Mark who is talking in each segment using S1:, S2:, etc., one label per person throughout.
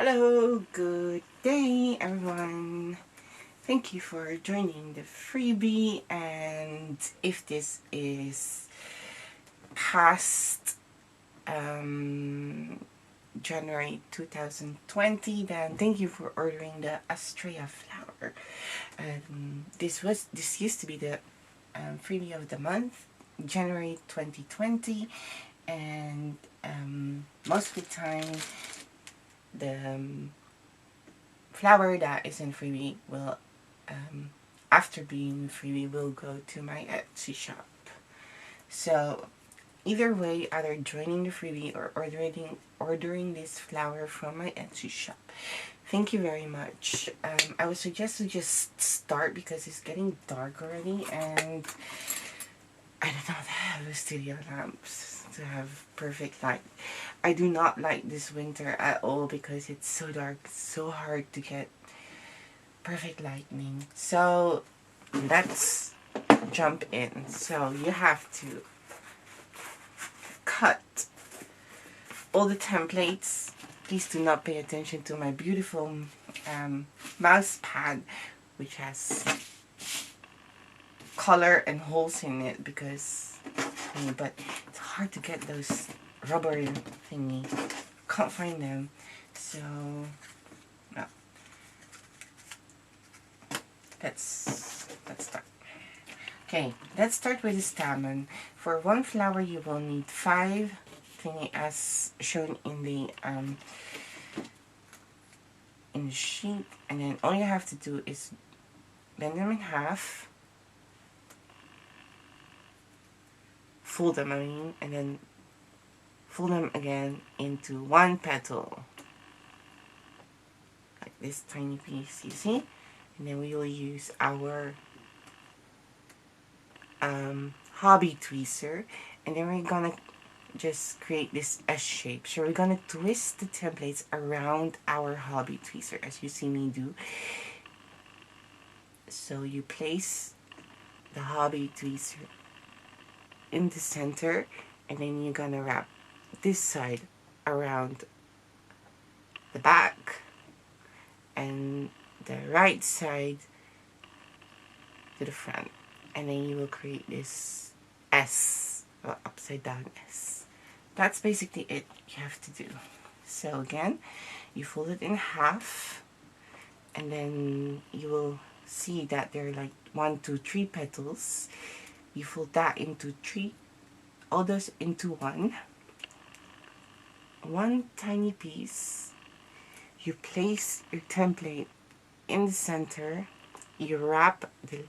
S1: Hello, good day everyone. Thank you for joining the freebie, and if this is past January 2020, then thank you for ordering the Astrea flower. This used to be the freebie of the month, January 2020, and most of the time the flower that is in freebie will after being freebie will go to my Etsy shop. So either way, either joining the freebie or ordering this flower from my Etsy shop. Thank you very much. I would suggest to just start because it's getting dark already, and I don't know to have a studio lamps to have perfect light. I do not like this winter at all because it's so dark, so hard to get perfect lightning. So let's jump in. So you have to cut all the templates. Please do not pay attention to my beautiful mouse pad, which has color and holes in it because but it's hard to get those rubber thingy. Can't find them. So no. Let's start. Okay, let's start with the stamen. For one flower you will need 5 thingy as shown in the sheet, and then all you have to do is bend them in half, fold them and then fold them again into one petal, like this tiny piece, you see? And then we will use our hobby tweezer, and then we're gonna just create this S shape. So we're gonna twist the templates around our hobby tweezer as you see me do. So you place the hobby tweezer in the center, and then you're gonna wrap this side around the back and the right side to the front, and then you will create this S, or upside down S. That's basically it you have to do. So again, you fold it in half, and then you will see that there are like 1, 2, 3 petals. You fold that into 3, all those into one tiny piece. You place your template in the center. You wrap the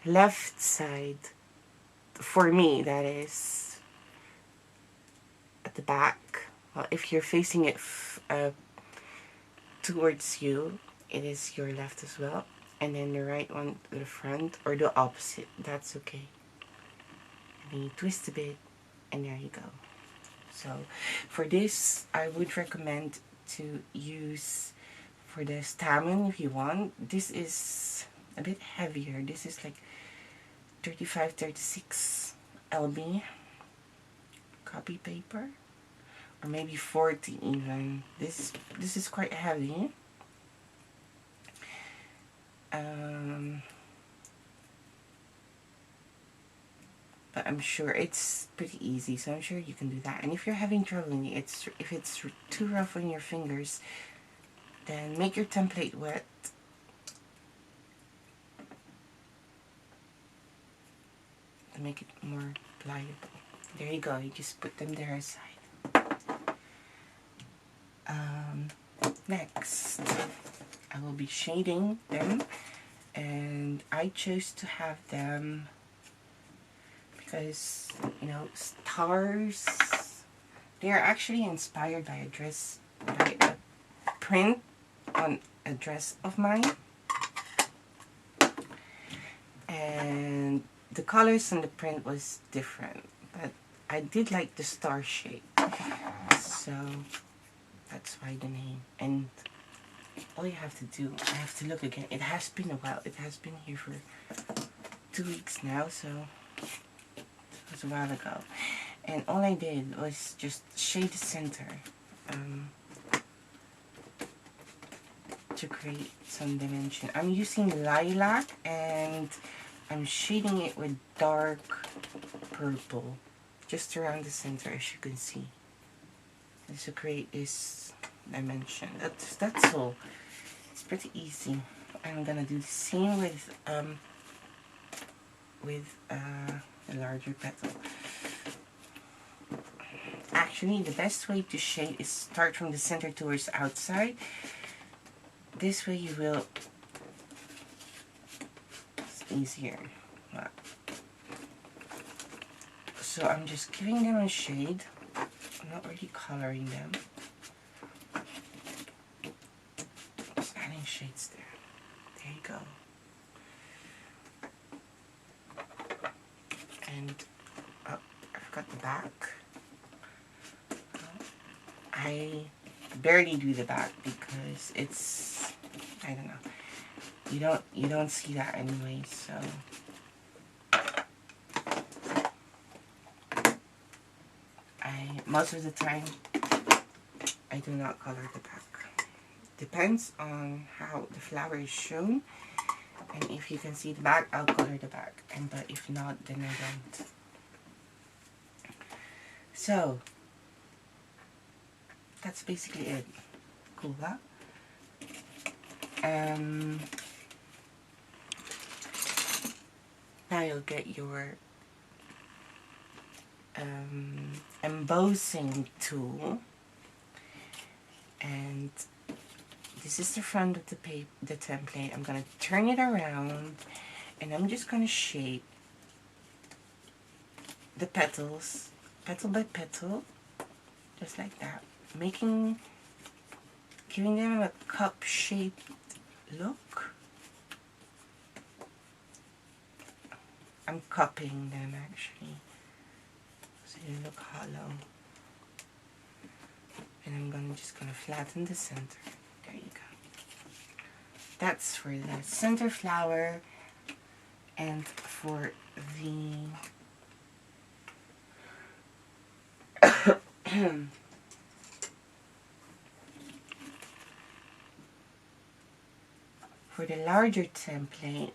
S1: left side, for me that is at the back. Well, if you're facing it towards you, it is your left as well, and then the right one to the front, or the opposite, that's okay. And then you twist a bit, and there you go. So for this, I would recommend to use for the stamen if you want. This is a bit heavier. This is like 35, 36 lb copy paper, or maybe 40 even. This is quite heavy. But I'm sure it's pretty easy, so I'm sure you can do that. And if you're having trouble, if it's too rough on your fingers, then make your template wet. To make it more pliable. There you go, you just put them there aside. Next, I will be shading them, and I chose to have them because, you know, stars, they are actually inspired by a print on a dress of mine, and the colors on the print was different, but I did like the star shape, so that's why the name. And all you have to do, I have to look again, it has been a while, it has been here for 2 weeks now, so it was a while ago. And all I did was just shade the center to create some dimension. I'm using lilac and I'm shading it with dark purple just around the center, as you can see, just to create this dimension. That's all. It's pretty easy. I'm gonna do the same with a larger petal. Actually, the best way to shade is start from the center towards outside. This way you will, it's easier. So I'm just giving them a shade. I'm not really coloring them. Just adding shades there. There you go. And oh, I forgot the back. I barely do the back because it's, I don't know. You don't see that anyway, so most of the time I do not color the back. Depends on how the flower is shown, and if you can see the back, I'll color the back, but if not, then I don't. So that's basically it. Cool, huh? Now you'll get your embossing tool, and this is the front of the template. I'm gonna turn it around and I'm just gonna shape the petals, petal by petal, just like that, giving them a cup-shaped look. I'm cupping them actually, so they look hollow. And I'm just gonna flatten the center. There you go. That's for the center flower, and for the for the larger template,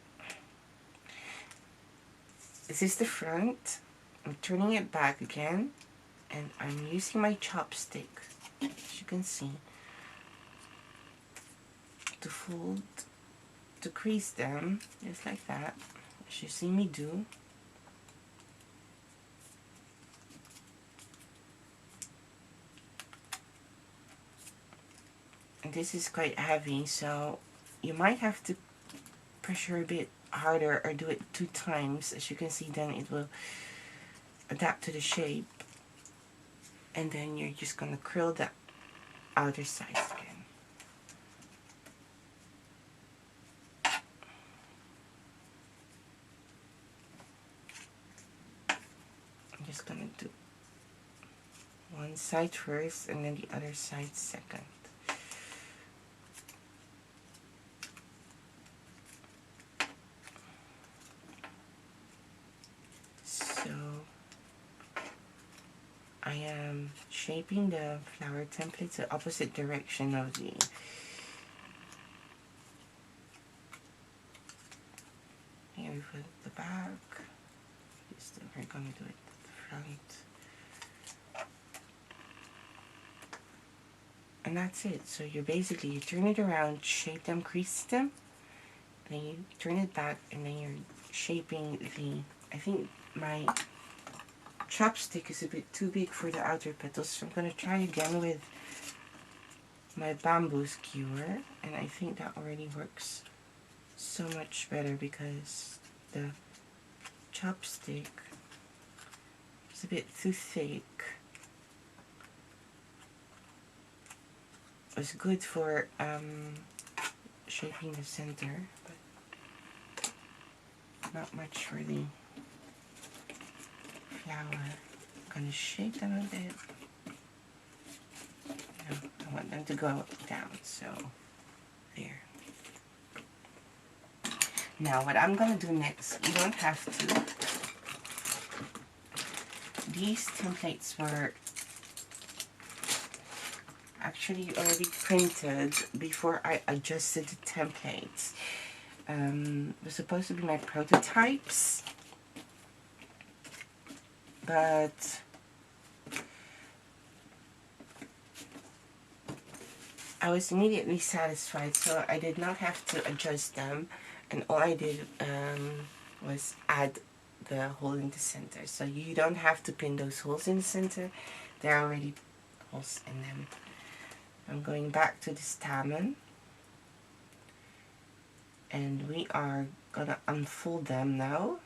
S1: this is the front. I'm turning it back again, and I'm using my chopstick, as you can see, to fold, to crease them, just like that, as you see me do. And this is quite heavy, so you might have to pressure a bit harder or do it 2 times. As you can see, then it will adapt to the shape, and then you're just gonna curl the outer sides again. I'm just gonna do one side first and then the other side second. I am shaping the flower template the opposite direction of the here we put the back. We're going to do it at the front. And that's it. So you turn it around, shape them, crease them, then you turn it back, and then you're shaping I think my chopstick is a bit too big for the outer petals, so I'm going to try again with my bamboo skewer, and I think that already works so much better because the chopstick is a bit too thick. It's good for shaping the center, but not much for the flower. I'm going to shape them a bit. No, I want them to go down, so there. Now what I'm going to do next, you don't have to. These templates were actually already printed before I adjusted the templates. It was supposed to be my prototypes, but I was immediately satisfied, so I did not have to adjust them, and all I did was add the hole in the center. So you don't have to pin those holes in the center, there are already holes in them. I'm going back to the stamen, and we are gonna unfold them now.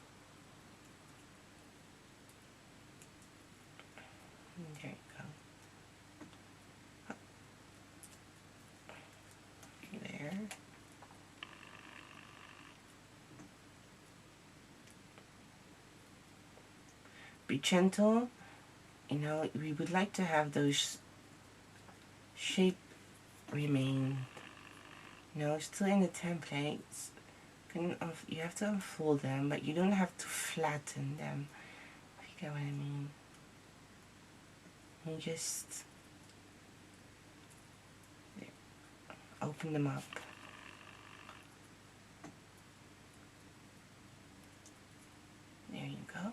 S1: There you go. There. Be gentle. You know, we would like to have those shape remain, you know, still in the templates. You have to unfold them, but you don't have to flatten them, if you get what I mean. You just open them up. There you go.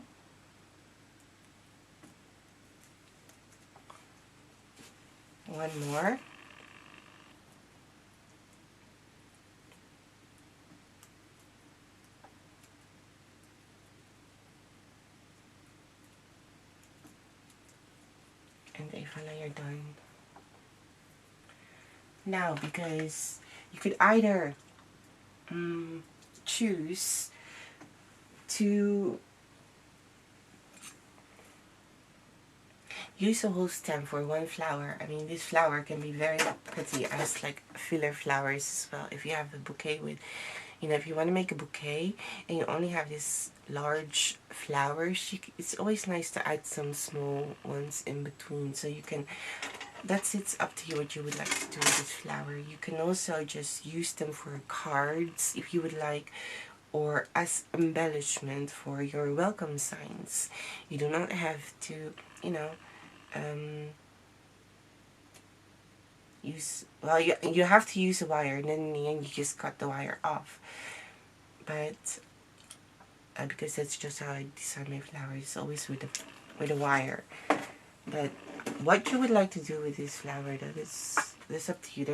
S1: One more. And if you're done. Now, because you could either choose to use a whole stem for one flower. I mean, this flower can be very pretty as like filler flowers as well. If you have a bouquet with, you know, if you want to make a bouquet and you only have this large flowers, it's always nice to add some small ones in between. So you can, it's up to you what you would like to do with this flower. You can also just use them for cards if you would like, or as embellishment for your welcome signs. You do not have to, you know, you have to use a wire, and then in the end you just cut the wire off. But because that's just how I design my flowers, always with a wire. But what you would like to do with this flower, that's up to you.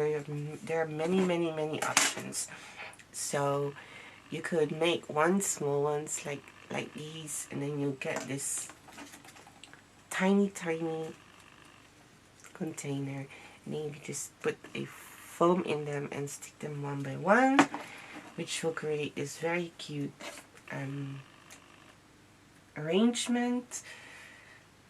S1: There are many options. So you could make one small ones like these, and then you get this tiny container, and then you just put a foam in them and stick them one by one, which will create this very cute arrangement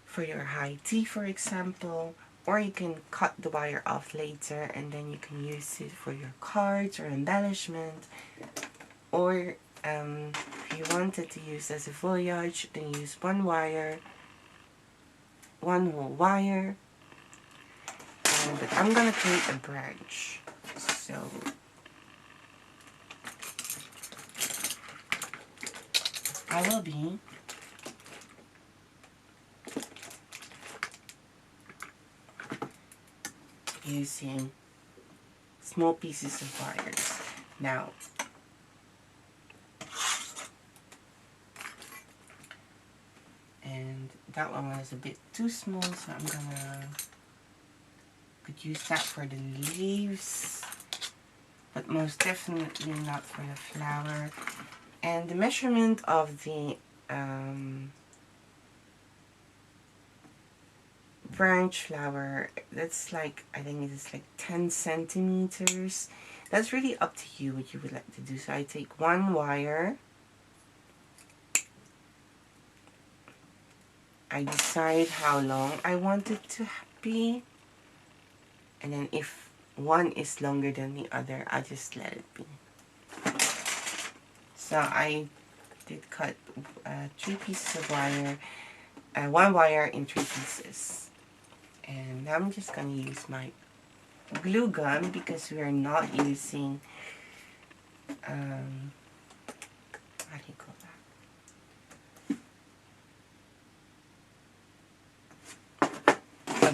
S1: for your high tea, for example. Or you can cut the wire off later and then you can use it for your cards or embellishment. Or if you wanted to use as a foliage, then use one wire, one whole wire. But I'm gonna create a branch, so I will be using small pieces of wires. Now, and that one was a bit too small, so I'm gonna could use that for the leaves, but most definitely not for the flower. And the measurement of the branch flower, that's like, I think it is like 10 centimeters. That's really up to you what you would like to do. So I take one wire, I decide how long I want it to be, and then if one is longer than the other, I'll just let it be. So I did cut 3 pieces of wire, one wire in 3 pieces. And now I'm just going to use my glue gun because we are not using, how do you call that? A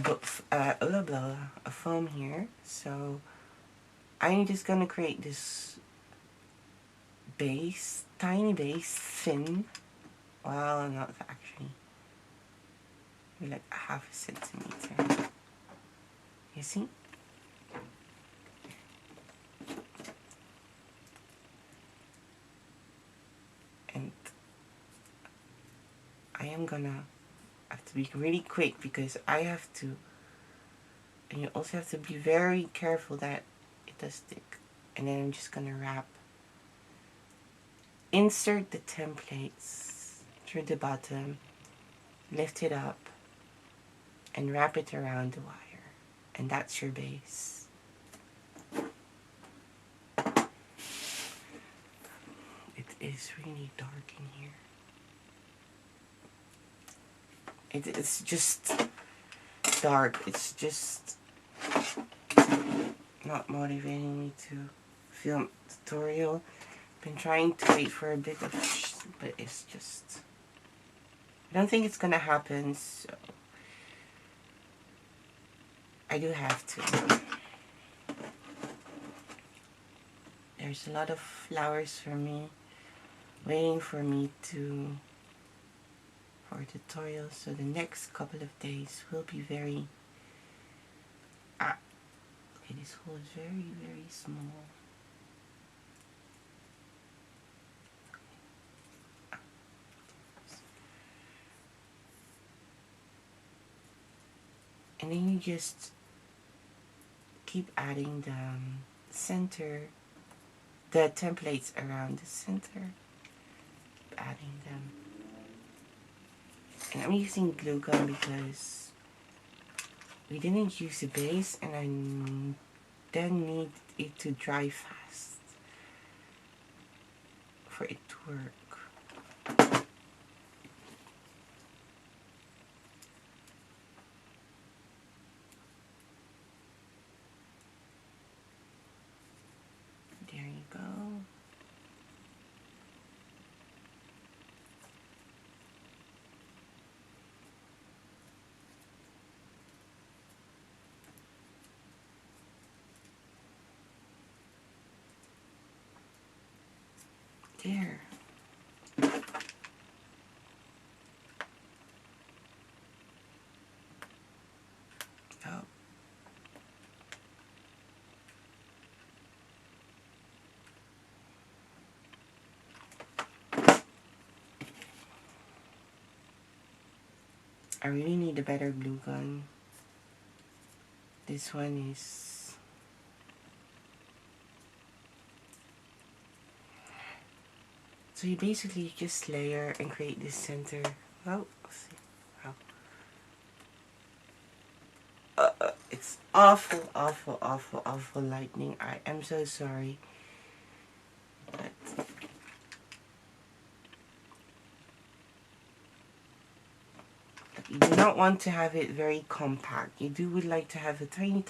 S1: a foam here. So I'm just gonna create this base, tiny base, thin. Well, not actually, maybe like half a centimeter. You see? And I am gonna have to be really quick because I have to, and you also have to be very careful that it does stick. And then I'm just gonna insert the templates through the bottom, lift it up, and wrap it around the wire. And that's your base. It is really dark in here. It's just dark. It's just not motivating me to film tutorial. Been trying to wait for a bit of but it's just, I don't think it's gonna happen, so I do have to. There's a lot of flowers for me waiting for me for a tutorial, so the next couple of days will be very okay, this hole is very small. And then you just keep adding the center, the templates around the center, adding them. And I'm using glue gun because we didn't use the base, and I then need it to dry fast for it to work. There you go. There. Oh. I really need a better glue gun. This one is so you basically just layer and create this center. Oh, see. It's awful lightning. I am so sorry. But you do not want to have it very compact. You would like to have a tiny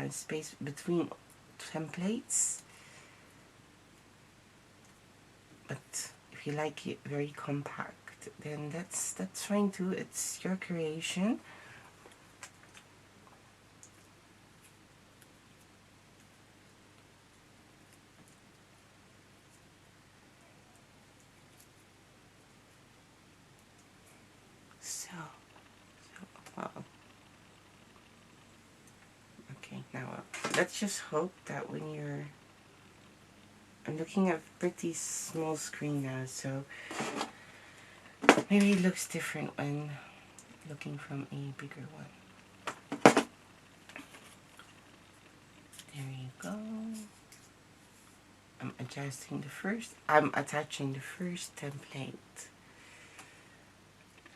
S1: space between templates. But if you like it very compact, then that's fine too. It's your creation. Well, okay, now let's just hope that when you're, I'm looking at a pretty small screen now, so maybe it looks different when looking from a bigger one. There you go. I'm attaching the first template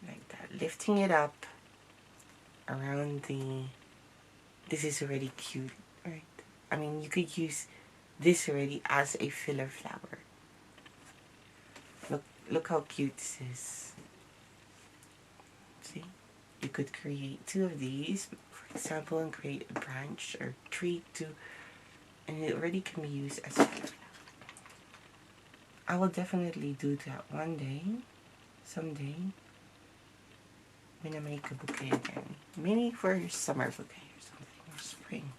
S1: like that, lifting it up around this is already cute, right? I mean, you could use this already as a filler flower. Look how cute this is. See? You could create 2 of these, for example, and create a branch or tree too, and it already can be used as a filler. I will definitely do that one day, someday, I'm gonna make a bouquet again. Maybe for summer bouquet or something, or spring.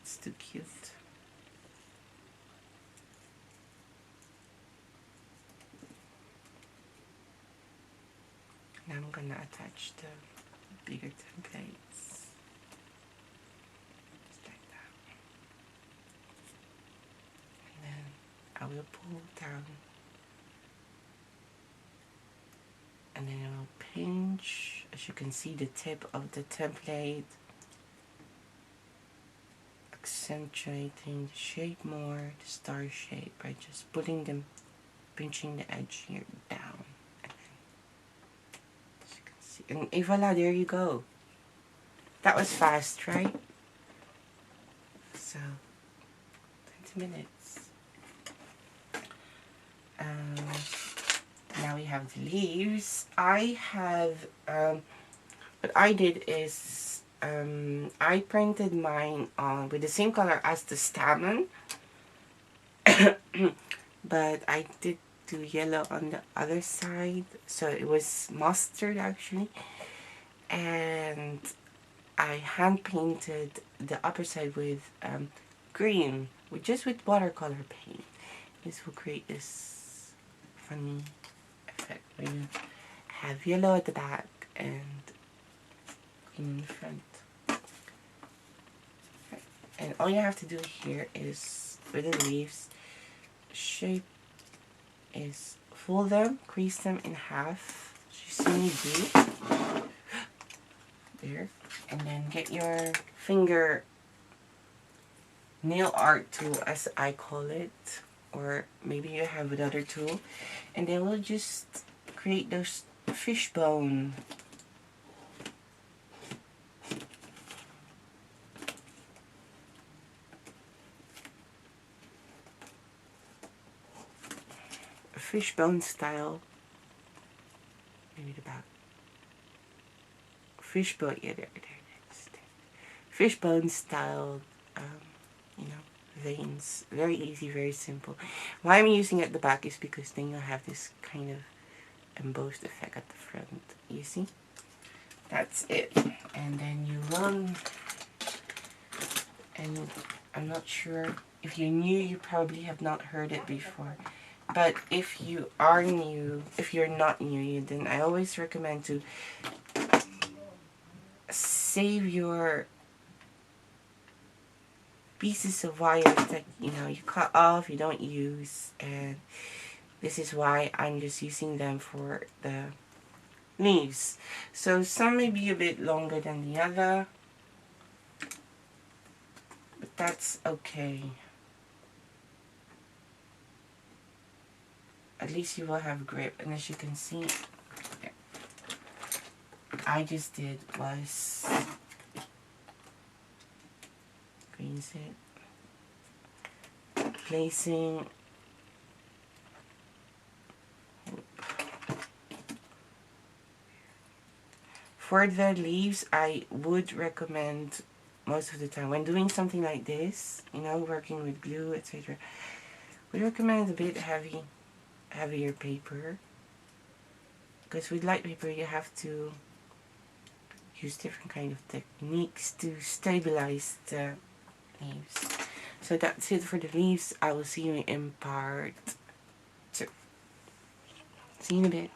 S1: It's too cute. Now I'm gonna attach the bigger templates. Just like that. And then I will pull down. And then I will pinch, as you can see, the tip of the template, accentuating the shape more, the star shape, by just putting them, pinching the edge here down. And then, as you can see, and voila, there you go. That was fast, right? So, 20 minutes. Now we have the leaves. I have, what I did is, I printed mine on with the same color as the stamen, but I did do yellow on the other side, so it was mustard actually, and I hand painted the upper side with green, just with watercolor paint. This will create this funny effect where you have yellow at the back and green in the front. And all you have to do here is, with the leaves, shape is fold them, crease them in half, as you see me do. There. And then get your finger nail art tool, as I call it, or maybe you have another tool, and then we'll just create those fishbone. Fishbone style, maybe the back. Fishbone, yeah, there it is. Fishbone style, you know, veins. Very easy, very simple. Why I'm using at the back is because then you'll have this kind of embossed effect at the front. You see? That's it. And then you run, and I'm not sure if you're new, you probably have not heard it before. But if you are new, if you're not new, then I always recommend to save your pieces of wire that you cut off, you don't use, and this is why I'm just using them for the leaves. So some may be a bit longer than the other, but that's okay. At least you will have grip, and as you can see, I just did was greens it, placing for the leaves. I would recommend most of the time when doing something like this, working with glue, etc. We recommend a bit heavier paper, because with light paper you have to use different kind of techniques to stabilize the leaves. So that's it for the leaves. I will see you in part 2. See you in a bit.